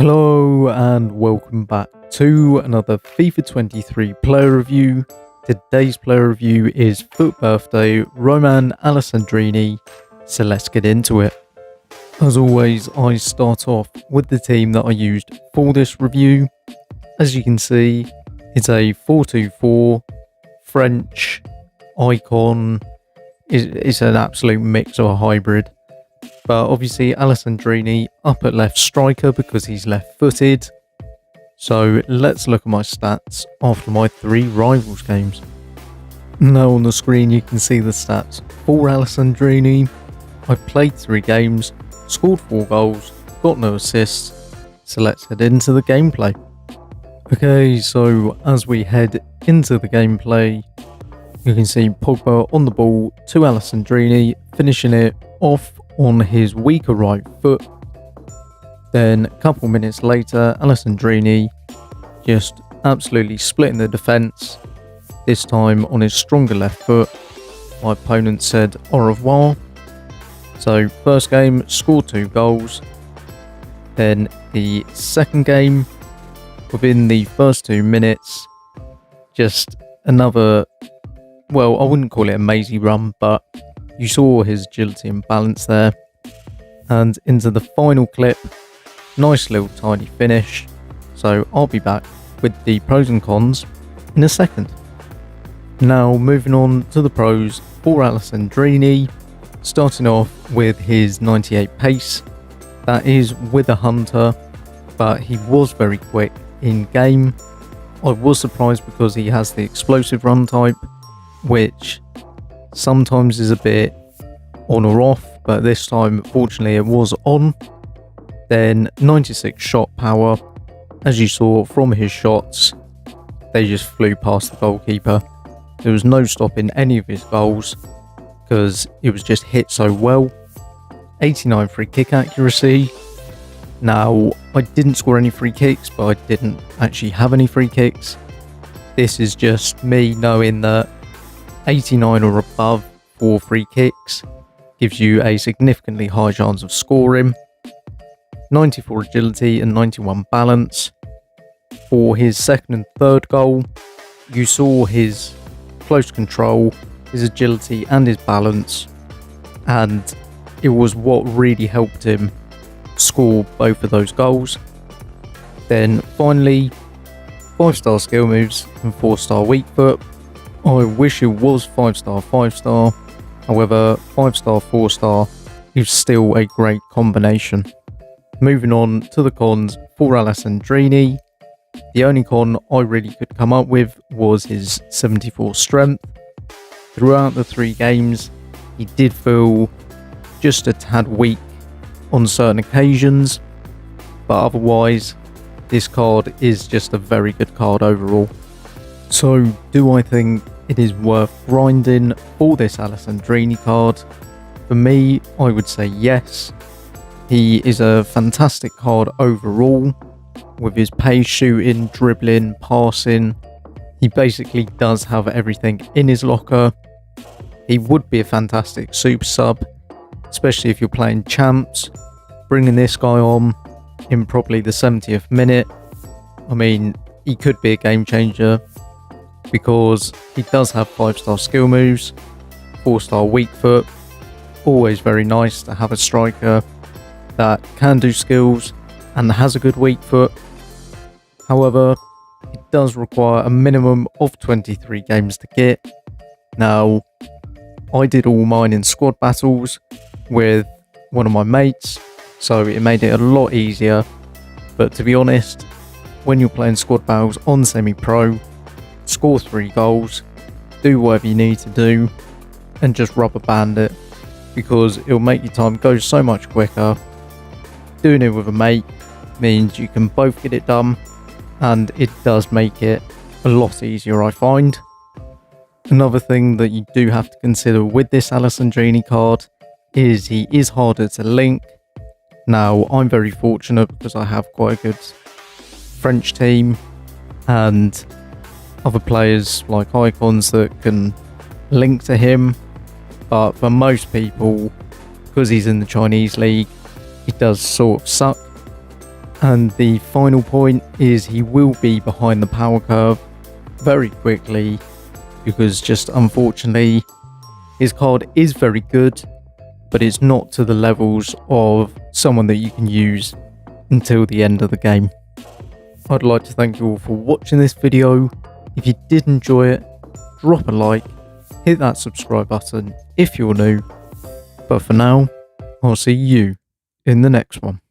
Hello and welcome back to another FIFA 23 player review. Today's player review is FUT Birthday Romain Alessandrini, so let's get into it. As always, I start off with the team that I used for this review. As you can see, it's a 4-2-4 French icon. It's an absolute mix or a hybrid. But obviously Alessandrini up at left striker because he's left-footed. So let's look at my stats after my 3 rivals games. Now on the screen you can see the stats for Alessandrini. I played 3 games, scored 4 goals, got no assists. So let's head into the gameplay. Okay, so as we head into the gameplay, you can see Pogba on the ball to Alessandrini, finishing it off on his weaker right foot. Then a couple minutes later, Alessandrini just absolutely splitting the defence, this time on his stronger left foot. My opponent said au revoir. So first game, scored 2 goals. Then the second game, within the first 2 minutes, just another, well, I wouldn't call it a mazy run, but you saw his agility and balance there. And into the final clip, nice little tidy finish. So I'll be back with the pros and cons in a second. Now moving on to the pros for Alessandrini, starting off with his 98 pace. That is with a hunter, but he was very quick in game. I was surprised because he has the explosive run type, which sometimes is a bit on or off, but this time fortunately it was on. Then 96 shot power. As you saw from his shots, they just flew past the goalkeeper. There was no stopping any of his goals because it was just hit so well. 89 free kick accuracy. Now I didn't score any free kicks, but I didn't actually have any free kicks. This is just me knowing that 89 or above for free kicks gives you a significantly high chance of scoring. 94 agility and 91 balance. For his second and third goal, you saw his close control, his agility and his balance, and it was what really helped him score both of those goals. Then finally, 5-star skill moves and 4-star weak foot. I wish it was 5-star 5-star, however 5-star 4-star is still a great combination. Moving on to the cons for Alessandrini, the only con I really could come up with was his 74 strength. Throughout the 3 games he did feel just a tad weak on certain occasions, but otherwise this card is just a very good card overall. So do I think it is worth grinding for this Alessandrini card? For me, I would say yes. He is a fantastic card overall, with his pace, shooting, dribbling, passing. He basically does have everything in his locker. He would be a fantastic super sub, especially if you're playing champs. Bringing this guy on in probably the 70th minute, I mean, he could be a game changer, because he does have 5-star skill moves, 4-star weak foot. Always very nice to have a striker that can do skills and has a good weak foot. However, it does require a minimum of 23 games to get. Now, I did all mine in squad battles with one of my mates, so it made it a lot easier. But to be honest, when you're playing squad battles on semi-pro, score 3 goals, do whatever you need to do, and just rubber band it, because it'll make your time go so much quicker. Doing it with a mate means you can both get it done, and it does make it a lot easier, I find. Another thing that you do have to consider with this Alessandrini card is he is harder to link. Now I'm very fortunate because I have quite a good French team and other players like icons that can link to him, but for most people, because he's in the Chinese league, it does sort of suck. And the final point is he will be behind the power curve very quickly, because just unfortunately his card is very good, but it's not to the levels of someone that you can use until the end of the game. I'd like to thank you all for watching this video. If you did enjoy it, drop a like, hit that subscribe button if you're new. But for now, I'll see you in the next one.